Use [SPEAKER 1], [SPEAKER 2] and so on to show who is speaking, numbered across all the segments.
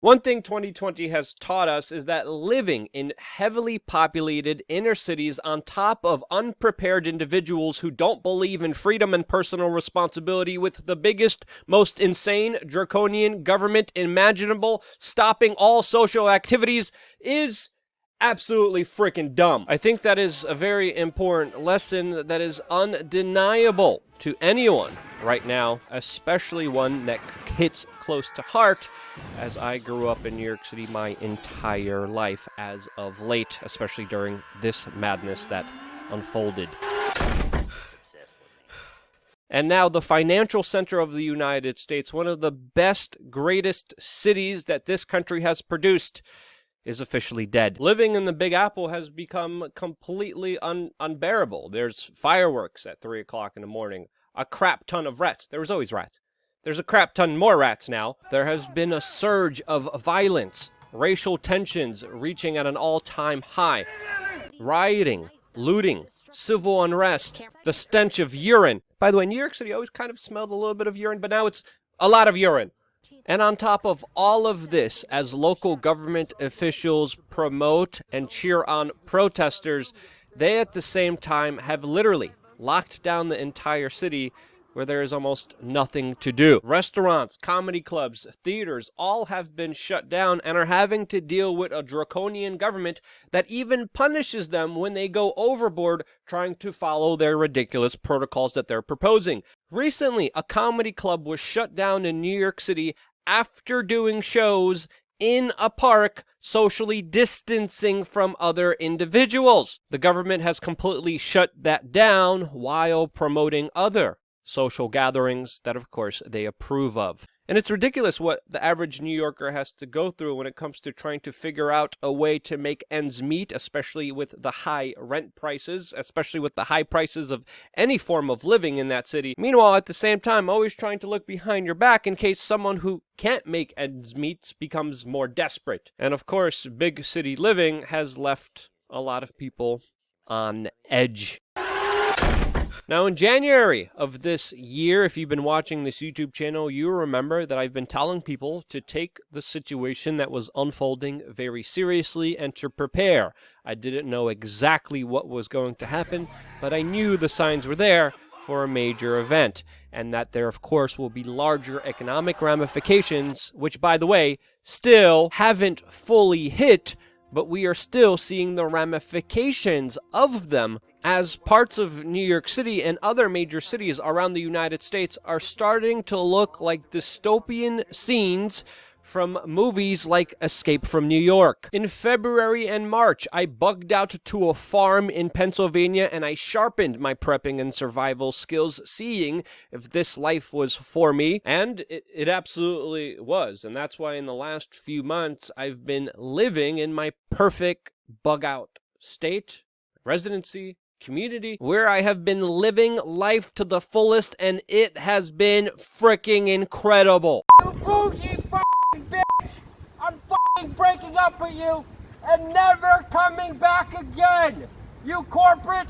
[SPEAKER 1] One thing 2020 has taught us is that living in heavily populated inner cities on top of unprepared individuals who don't believe in freedom and personal responsibility with the biggest, most insane, draconian government imaginable, stopping all social activities, is absolutely freaking dumb. I think that is a very important lesson that is undeniable to anyone right now, especially one that hits close to heart, as I grew up in New York City my entire life as of late, especially during this madness that unfolded. And now the financial center of the United States, one of the best, greatest cities that this country has produced, is officially dead. Living in the Big Apple has become completely unbearable. There's fireworks at 3 o'clock in the morning, a crap ton of rats. There was always rats. There's a crap ton more rats now. There has been a surge of violence, racial tensions reaching at an all-time high, rioting, looting, civil unrest, the stench of urine. By the way, New York City always kind of smelled a little bit of urine, but now it's a lot of urine. And on top of all of this, as local government officials promote and cheer on protesters, they at the same time have literally locked down the entire city where there is almost nothing to do. Restaurants, comedy clubs, theaters all have been shut down and are having to deal with a draconian government that even punishes them when they go overboard trying to follow their ridiculous protocols that they're proposing. Recently, a comedy club was shut down in New York City after doing shows in a park, socially distancing from other individuals. The government has completely shut that down while promoting other social gatherings that, of course, they approve of. And it's ridiculous what the average New Yorker has to go through when it comes to trying to figure out a way to make ends meet, especially with the high rent prices, especially with the high prices of any form of living in that city. Meanwhile, at the same time, always trying to look behind your back in case someone who can't make ends meet becomes more desperate. And of course, big city living has left a lot of people on edge. Now, in January of this year, if you've been watching this YouTube channel, you remember that I've been telling people to take the situation that was unfolding very seriously and to prepare. I didn't know exactly what was going to happen, but I knew the signs were there for a major event, and that there, of course, will be larger economic ramifications, which, by the way, still haven't fully hit, but we are still seeing the ramifications of them as parts of New York City and other major cities around the United States are starting to look like dystopian scenes from movies like Escape from New York. In February and March, I bugged out to a farm in Pennsylvania and I sharpened my prepping and survival skills, seeing if this life was for me, and it absolutely was. And that's why in the last few months, I've been living in my perfect bug-out state, residency, community, where I have been living life to the fullest, and it has been freaking incredible.
[SPEAKER 2] You bougie f***ing bitch! I'm f***ing breaking up with you and never coming back again! You corporate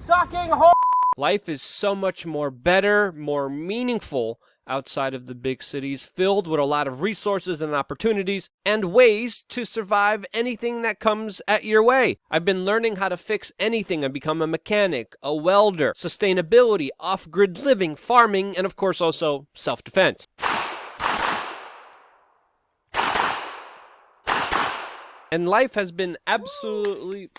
[SPEAKER 2] sucking whore!
[SPEAKER 1] Life is so much more better, more meaningful outside of the big cities, filled with a lot of resources and opportunities and ways to survive anything that comes at your way. I've been learning how to fix anything and become a mechanic, a welder, sustainability, off-grid living, farming, and of course also self-defense. And life has been absolutely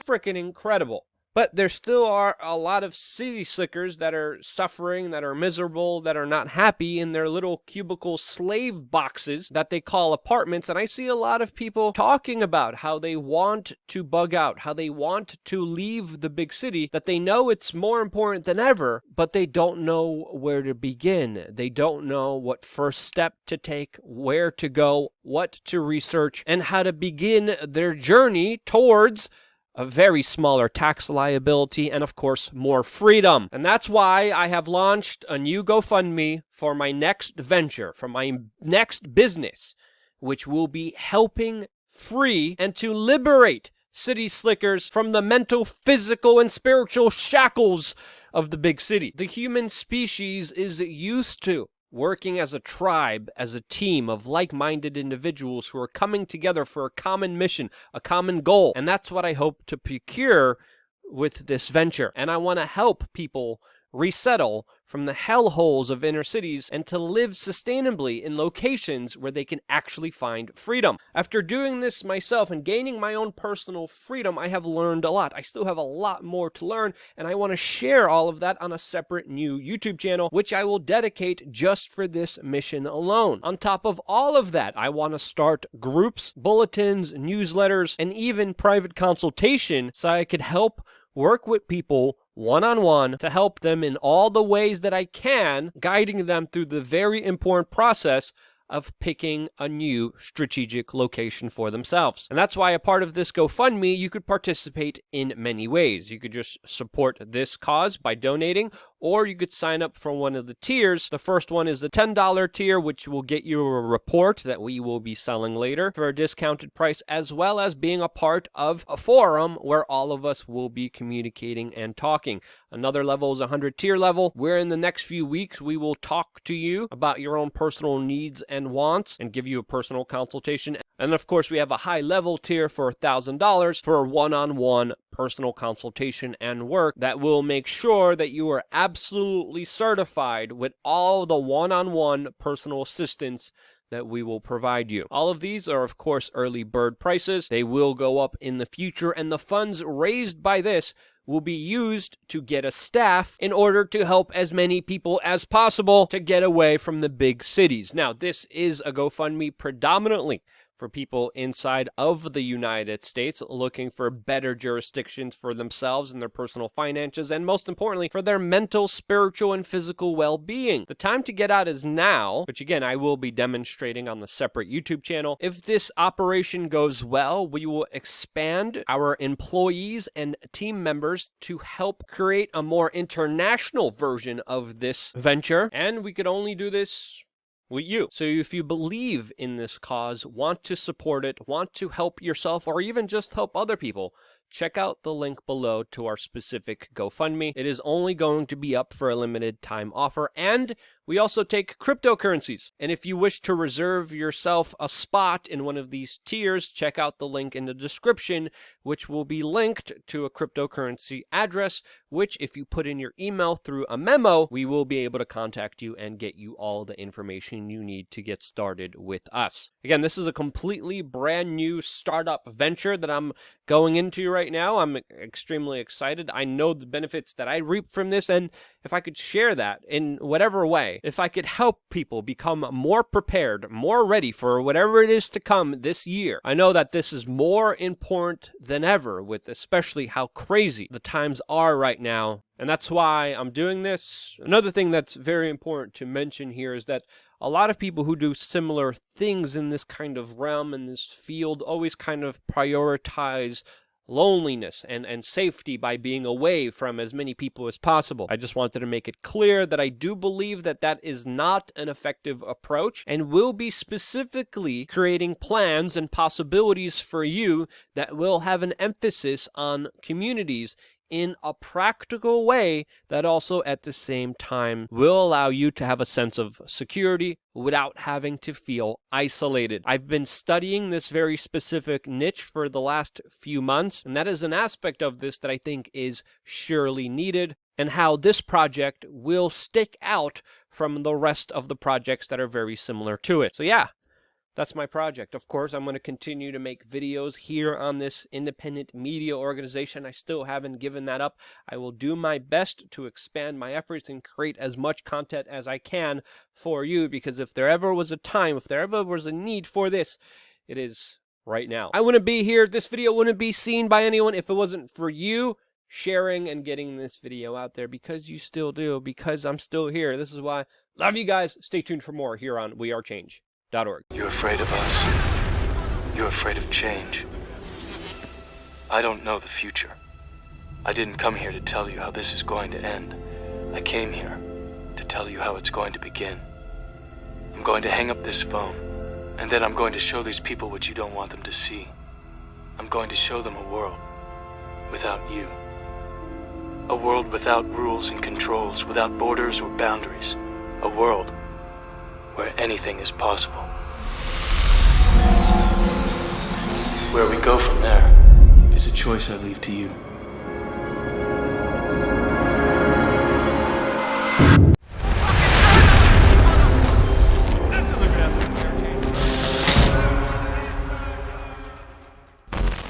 [SPEAKER 1] freaking incredible. But there still are a lot of city slickers that are suffering, that are miserable, that are not happy in their little cubicle slave boxes that they call apartments. And I see a lot of people talking about how they want to bug out, how they want to leave the big city, that they know it's more important than ever, but they don't know where to begin. They don't know what first step to take, where to go, what to research, and how to begin their journey towards a very smaller tax liability, and of course, more freedom. And that's why I have launched a new GoFundMe for my next venture, for my next business, which will be helping free and to liberate city slickers from the mental, physical, and spiritual shackles of the big city. The human species is used to working as a tribe, as a team of like-minded individuals who are coming together for a common mission, a common goal. And that's what I hope to procure with this venture. And I want to help people resettle from the hellholes of inner cities and to live sustainably in locations where they can actually find freedom. After doing this myself and gaining my own personal freedom, I have learned a lot. I still have a lot more to learn, and I want to share all of that on a separate new YouTube channel, which I will dedicate just for this mission alone. On top of all of that, I want to start groups, bulletins, newsletters, and even private consultation so I could help work with people one-on-one to help them in all the ways that I can, guiding them through the very important process of picking a new strategic location for themselves. And that's why a part of this GoFundMe, you could participate in many ways. You could just support this cause by donating, or you could sign up for one of the tiers. The first one is the $10 tier, which will get you a report that we will be selling later for a discounted price, as well as being a part of a forum where all of us will be communicating and talking. Another level is a 100 tier level, where in the next few weeks we will talk to you about your own personal needs and wants and give you a personal consultation. And of course, we have a high level tier for $1,000 for a one-on-one personal consultation and work that will make sure that you are absolutely certified with all the one-on-one personal assistance that we will provide you. All of these are, of course, early bird prices. They will go up in the future, and the funds raised by this will be used to get a staff in order to help as many people as possible to get away from the big cities. Now, this is a GoFundMe predominantly for people inside of the United States looking for better jurisdictions for themselves and their personal finances, and most importantly, for their mental, spiritual, and physical well-being. The time to get out is now, which again, I will be demonstrating on the separate YouTube channel. If this operation goes well, we will expand our employees and team members to help create a more international version of this venture, and we could only do this with you. So if you believe in this cause, want to support it, want to help yourself, or even just help other people, check out the link below to our specific GoFundMe. It is only going to be up for a limited time offer, and we also take cryptocurrencies. And if you wish to reserve yourself a spot in one of these tiers, check out the link in the description, which will be linked to a cryptocurrency address, which if you put in your email through a memo, we will be able to contact you and get you all the information you need to get started with us. Again, this is a completely brand new startup venture that I'm going into right now. I'm extremely excited. I know the benefits that I reap from this, and if I could share that in whatever way, if I could help people become more prepared, more ready for whatever it is to come this year, I know that this is more important than ever, with especially how crazy the times are right now. And that's why I'm doing this. Another thing that's very important to mention here is that a lot of people who do similar things in this kind of realm, in this field, always kind of prioritize loneliness and safety by being away from as many people as possible. I just wanted to make it clear that I do believe that that is not an effective approach, and will be specifically creating plans and possibilities for you that will have an emphasis on communities in a practical way that also at the same time will allow you to have a sense of security without having to feel isolated. I've been studying this very specific niche for the last few months, and that is an aspect of this that I think is surely needed, and how this project will stick out from the rest of the projects that are very similar to it. So yeah, that's my project. Of course, I'm going to continue to make videos here on this independent media organization. I still haven't given that up. I will do my best to expand my efforts and create as much content as I can for you, because if there ever was a time, if there ever was a need for this, it is right now. I wouldn't be here. This video wouldn't be seen by anyone if it wasn't for you sharing and getting this video out there, because you still do, because I'm still here. This is why. Love you guys. Stay tuned for more here on WeAreChange.org.
[SPEAKER 3] You're afraid of us. You're afraid of change. I don't know the future. I didn't come here to tell you how this is going to end. I came here to tell you how it's going to begin. I'm going to hang up this phone, and then I'm going to show these people what you don't want them to see. I'm going to show them a world without you. A world without rules and controls, without borders or boundaries. A world where anything is possible. Where we go from there is a choice I leave to you.